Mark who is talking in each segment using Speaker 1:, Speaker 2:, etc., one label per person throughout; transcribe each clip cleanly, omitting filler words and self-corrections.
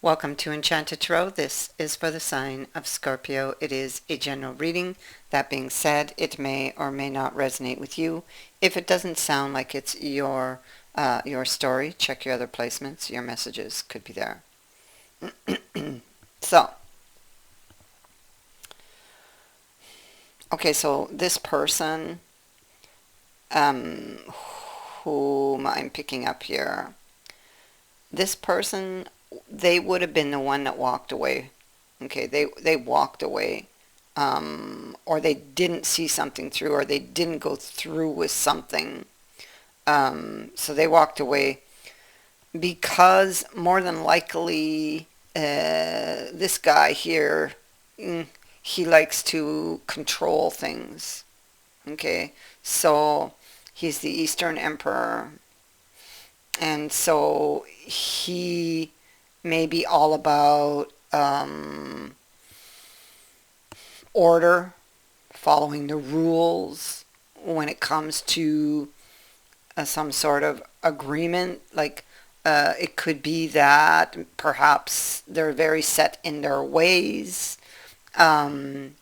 Speaker 1: Welcome to Enchanted Tarot. This is for the sign of Scorpio. It is a general reading. That being said, it may or may not resonate with you. If it doesn't sound like it's your story, check your other placements. Your messages could be there. So, okay, so this person whom I'm picking up here, this person, they would have been the one that walked away. Okay, they walked away, or they didn't see something through, or they didn't go through with something. So they walked away because more than likely, this guy here, he likes to control things. Okay, so he's the Eastern Emperor, and so he may be all about order, following the rules when it comes to some sort of agreement. Like it could be that perhaps they're very set in their ways. Um,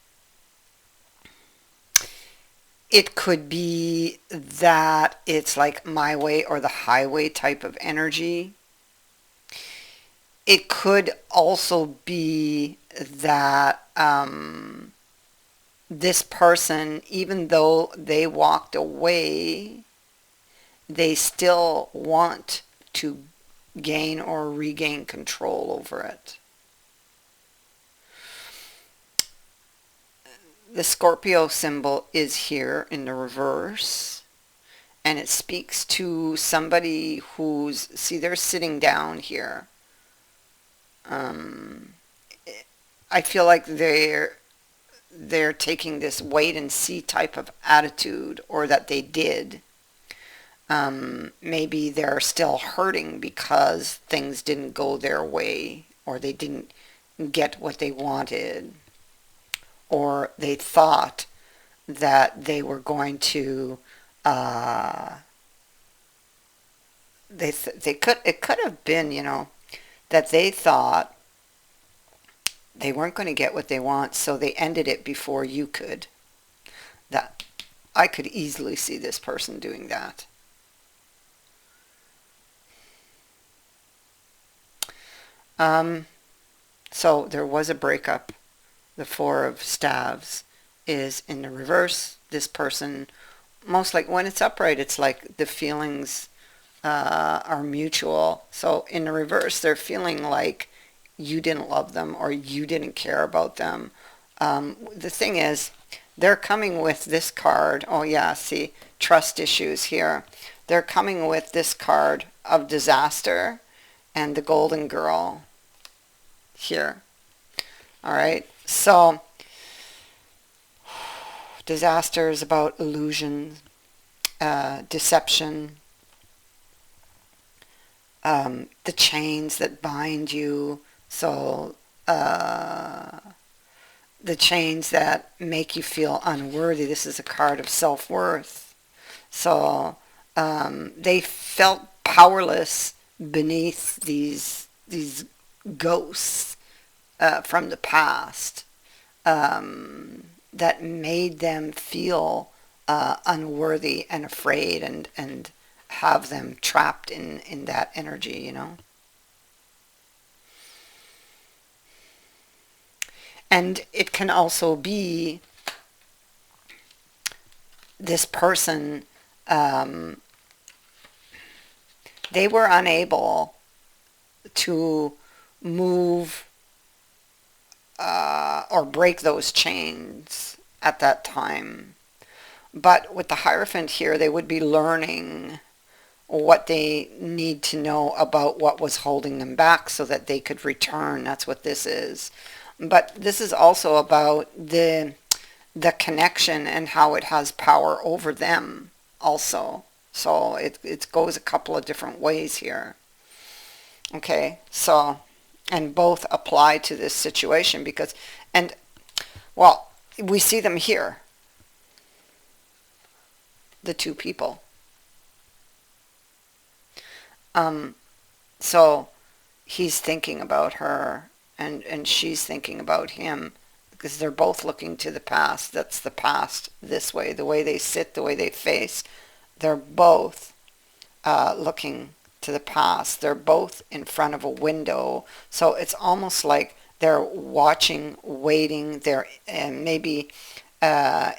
Speaker 1: it could be that it's like my way or the highway type of energy. It could also be that this person, even though they walked away, they still want to gain or regain control over it. The Scorpio symbol is here in the reverse, and it speaks to somebody who's, see, they're sitting down here. I feel like they're taking this wait and see type of attitude, or that they did. Maybe they're still hurting because things didn't go their way, or they didn't get what they wanted, or they thought that they were going to. It could have been, that they thought they weren't going to get what they want, so they ended it before you could. That I could easily see this person doing that. So there was a breakup. The Four of Staves is in the reverse. This person, most like when it's upright, it's like the feelings are mutual. So in the reverse, they're feeling like you didn't love them or you didn't care about them. The thing is, they're coming with this card. Oh yeah, see, trust issues here. They're coming with this card of disaster and the golden girl here. All right, so disaster is about illusion, deception, the chains that bind you. So the chains that make you feel unworthy. This is a card of self-worth. So they felt powerless beneath these ghosts from the past, that made them feel unworthy and afraid, and have them trapped in that energy. And it can also be this person, they were unable to move or break those chains at that time. But with the Hierophant here, they would be learning what they need to know about what was holding them back so that they could return. That's what this is. But this is also about the connection and how it has power over them also. So it goes a couple of different ways here. Okay, so, and both apply to this situation because, and, well, we see them here, the two people. So he's thinking about her, and she's thinking about him, because they're both looking to the past. That's the past this way, the way they sit, the way they face. They're both looking to the past. They're both in front of a window. So it's almost like they're watching, waiting. They're maybe uh,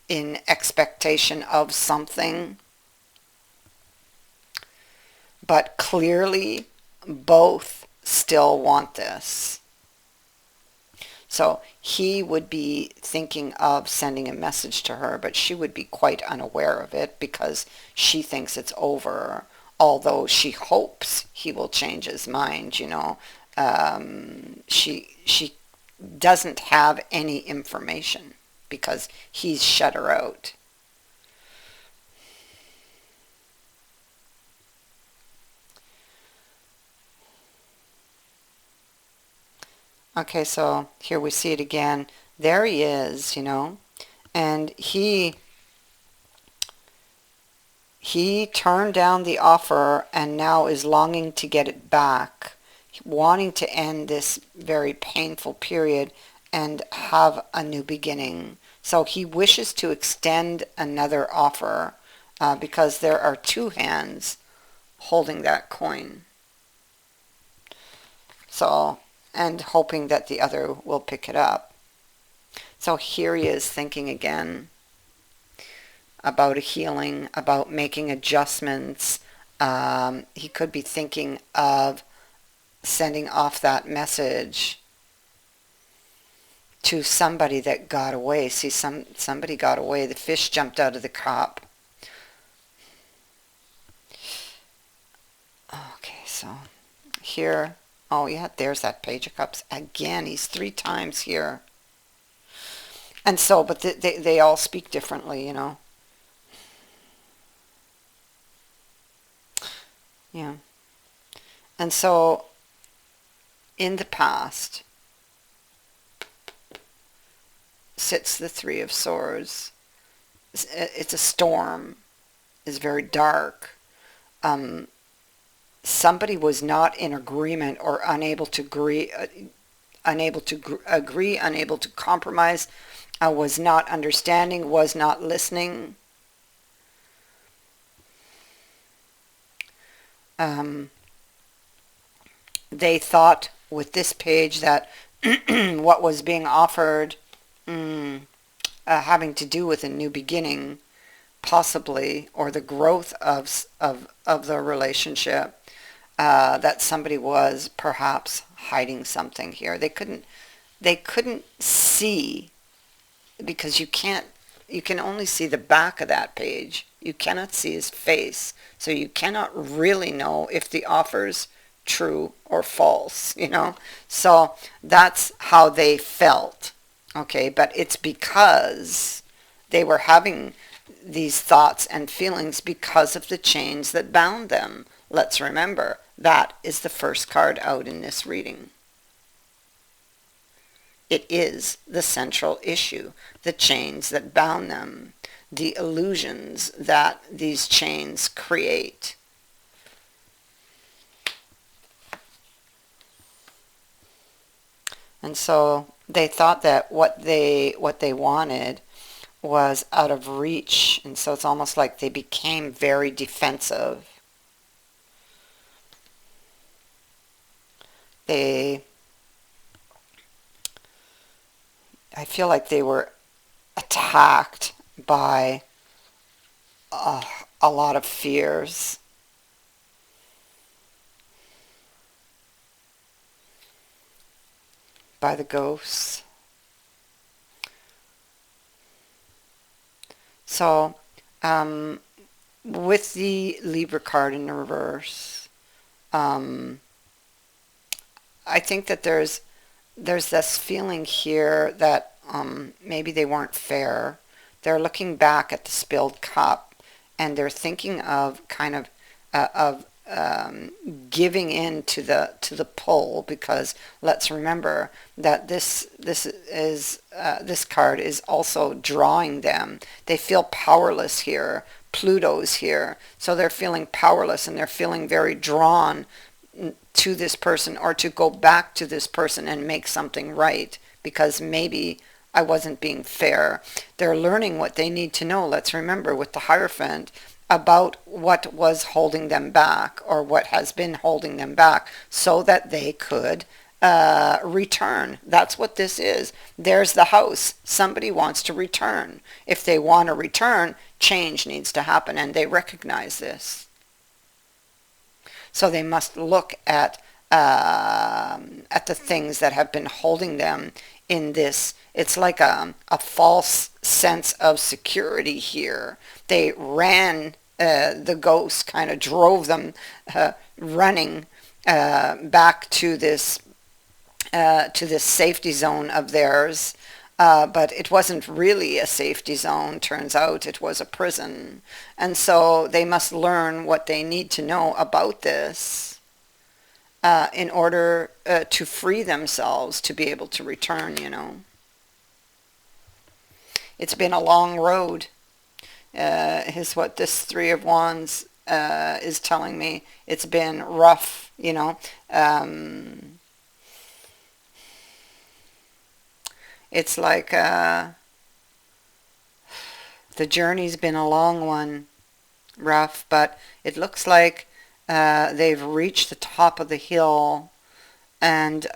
Speaker 1: in expectation of something. But clearly, both still want this. So he would be thinking of sending a message to her, but she would be quite unaware of it because she thinks it's over, although she hopes he will change his mind, you know. She doesn't have any information because he's shut her out. Okay, so here we see it again. There he is, you know, and he turned down the offer and now is longing to get it back, wanting to end this very painful period and have a new beginning. So he wishes to extend another offer because there are two hands holding that coin. So, and hoping that the other will pick it up. So here he is thinking again about a healing, about making adjustments. He could be thinking of sending off that message to somebody that got away. See, somebody got away. The fish jumped out of the cup. Okay, so here, oh yeah, there's that page of cups again. He's three times here. And so, but they all speak differently, you know. Yeah. And so, in the past sits the Three of Swords. It's a storm. It's very dark. Somebody was not in agreement or unable to agree, unable to compromise, was not understanding, was not listening. They thought with this page that what was being offered, having to do with a new beginning, possibly, or the growth of the relationship, that somebody was perhaps hiding something here. They couldn't see, because you can only see the back of that page. You cannot see his face, so you cannot really know if the offer's true or false, you know. So that's how they felt. Okay, but it's because they were having these thoughts and feelings because of the chains that bound them. Let's remember, that is the first card out in this reading. It is the central issue, the chains that bound them, the illusions that these chains create. And so they thought that what they wanted was out of reach, and so it's almost like they became very defensive. I feel like they were attacked by a lot of fears. By the ghosts. So, with the Libra card in the reverse, I think that there's this feeling here that maybe they weren't fair. They're looking back at the spilled cup, and they're thinking of kind of giving in to the pull, because let's remember that this card is also drawing them. They feel powerless here. Pluto's here, so they're feeling powerless and they're feeling very drawn to this person, or to go back to this person and make something right, because maybe I wasn't being fair. They're learning what they need to know. Let's remember with the Hierophant about what was holding them back, or what has been holding them back, so that they could return. That's what this is. There's the house. Somebody wants to return. If they want to return, change needs to happen, and they recognize this. So they must look at the things that have been holding them in this. It's like a false sense of security here. They ran, the ghost kind of drove them running back to this safety zone of theirs. But it wasn't really a safety zone. Turns out it was a prison. And so they must learn what they need to know about this in order to free themselves to be able to return. It's been a long road, is what this Three of Wands is telling me. It's been rough. It's like the journey's been a long one, rough, but it looks like they've reached the top of the hill, and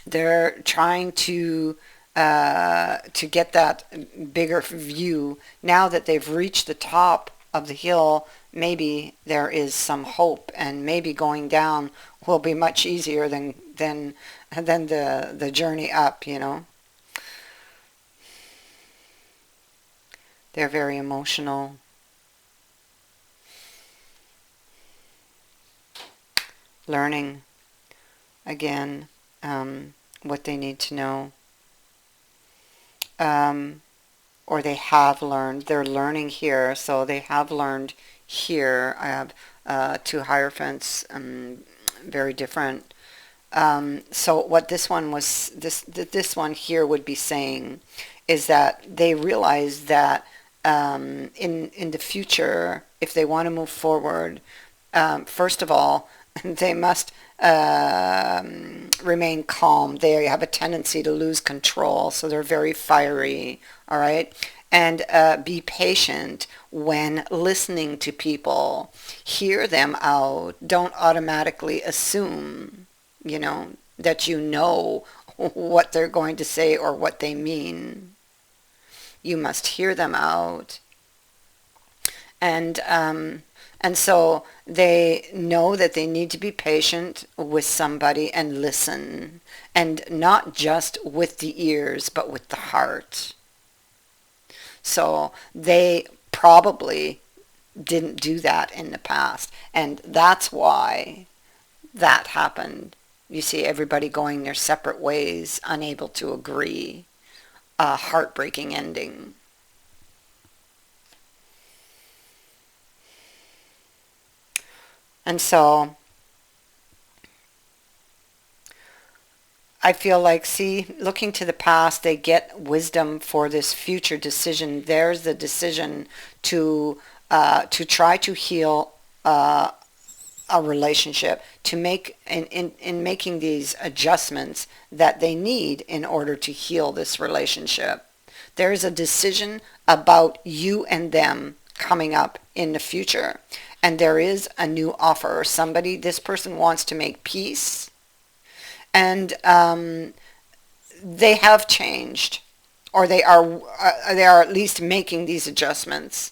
Speaker 1: they're trying to get that bigger view. Now that they've reached the top of the hill, maybe there is some hope, and maybe going down will be much easier than the journey up. They're very emotional. Learning again what they need to know. Or they have learned. They're learning here, so they have learned here. I have two Hierophants, very different. So what this one here would be saying is that they realize that in the future, if they want to move forward, first of all, they must remain calm. They have a tendency to lose control, so they're very fiery, all right? And be patient when listening to people. Hear them out. Don't automatically assume, that you know what they're going to say or what they mean. You must hear them out. And so they know that they need to be patient with somebody and listen. And not just with the ears, but with the heart. So they probably didn't do that in the past. And that's why that happened. You see everybody going their separate ways, unable to agree. A heartbreaking ending. And so I feel like, looking to the past, they get wisdom for this future decision. There's the decision to try to heal a relationship, to make in making these adjustments that they need in order to heal this relationship. There is a decision about you and them coming up in the future. And there is a new offer. This person wants to make peace. And they have changed. Or they are at least making these adjustments.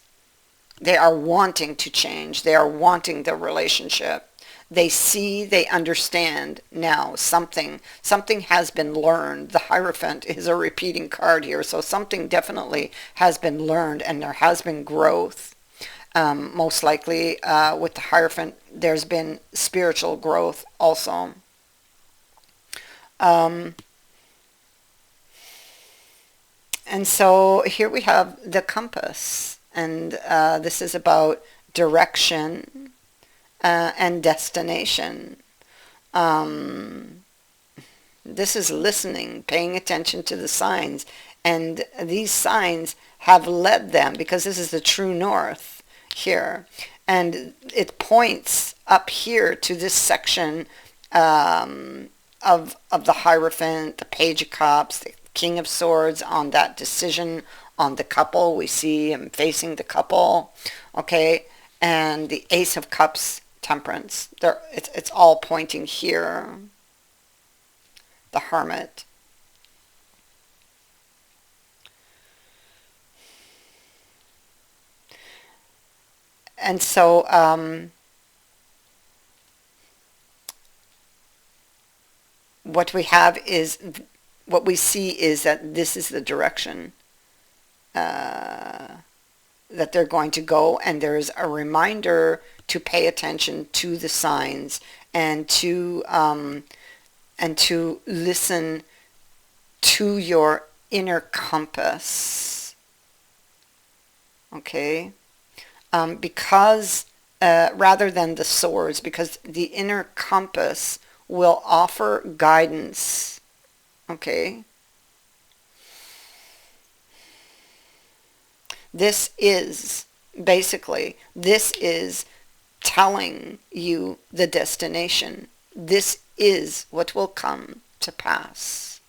Speaker 1: They are wanting to change. They are wanting the relationship. They see, they understand now something has been learned. The Hierophant is a repeating card here. So something definitely has been learned, and there has been growth. Most likely with the Hierophant, there's been spiritual growth also. And so here we have the compass, and this is about direction and destination. This is listening, paying attention to the signs, and these signs have led them, because this is the true north here, and it points up here to this section of the Hierophant, the Page of Cups, the King of Swords, on that decision on the couple. We see him facing the couple, okay, and the Ace of Cups, Temperance. There, it's all pointing here. The Hermit. And so, what we have is, what we see is that this is the direction that they're going to go, and there's a reminder to pay attention to the signs and to listen to your inner compass. Okay, because rather than the swords, because the inner compass will offer guidance. Okay. This is telling you the destination. This is what will come to pass.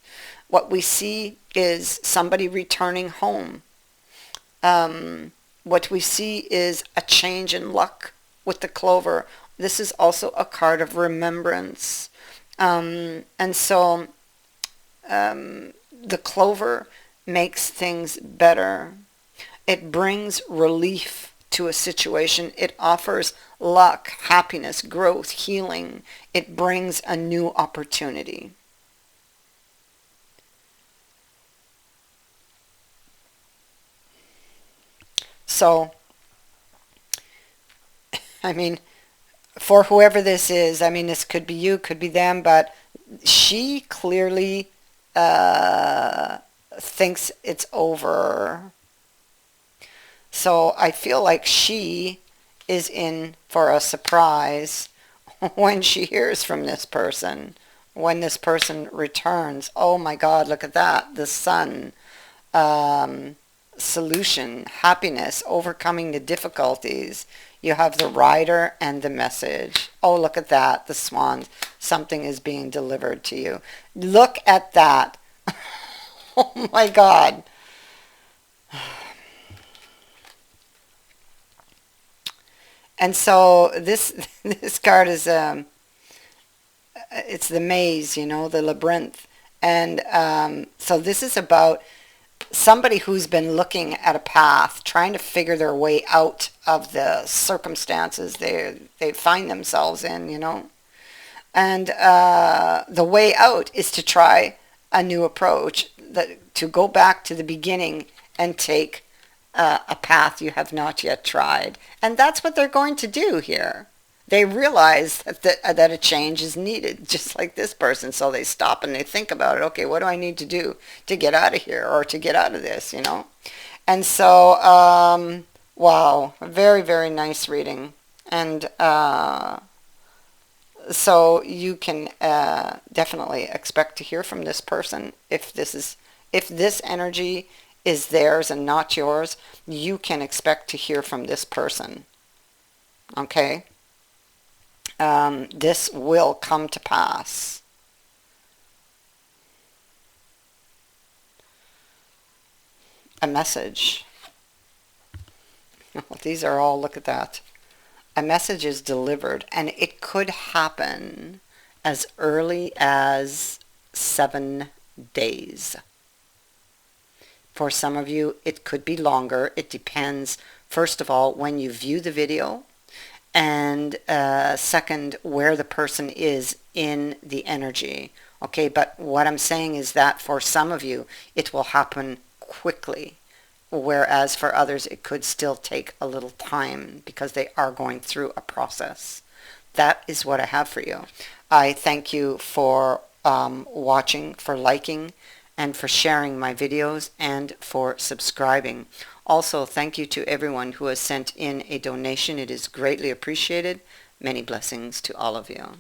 Speaker 1: What we see is somebody returning home. What we see is a change in luck with the clover. This is also a card of remembrance. And so the clover makes things better. It brings relief to a situation. It offers luck, happiness, growth, healing. It brings a new opportunity. So, I mean, for whoever this is, I mean, this could be you, could be them, but she clearly thinks it's over. So I feel like she is in for a surprise when she hears from this person, when this person returns. Oh my God, look at that. The Sun. Solution, happiness, overcoming the difficulties. You have the Rider and the Message. Oh, look at that. The Swans. Something is being delivered to you. Look at that. Oh my God. And so this card is it's the maze, you know, the labyrinth. And so this is about somebody who's been looking at a path, trying to figure their way out of the circumstances they find themselves in, you know. And the way out is to try a new approach, to go back to the beginning and take a path you have not yet tried. And that's what they're going to do here. They realize that a change is needed, just like this person. So they stop and they think about it. Okay, what do I need to do to get out of here or to get out of this, you know? And so, wow, very, very nice reading. And so you can definitely expect to hear from this person. If this energy is theirs and not yours, you can expect to hear from this person. Okay? This will come to pass. A message. These are all, look at that. A message is delivered, and it could happen as early as 7 days. For some of you, it could be longer. It depends, first of all, when you view the video, and second, where the person is in the energy. Okay, but what I'm saying is that for some of you, it will happen quickly, whereas for others, it could still take a little time because they are going through a process. That is what I have for you. I thank you for watching, for liking, and for sharing my videos, and for subscribing. Also, thank you to everyone who has sent in a donation. It is greatly appreciated. Many blessings to all of you.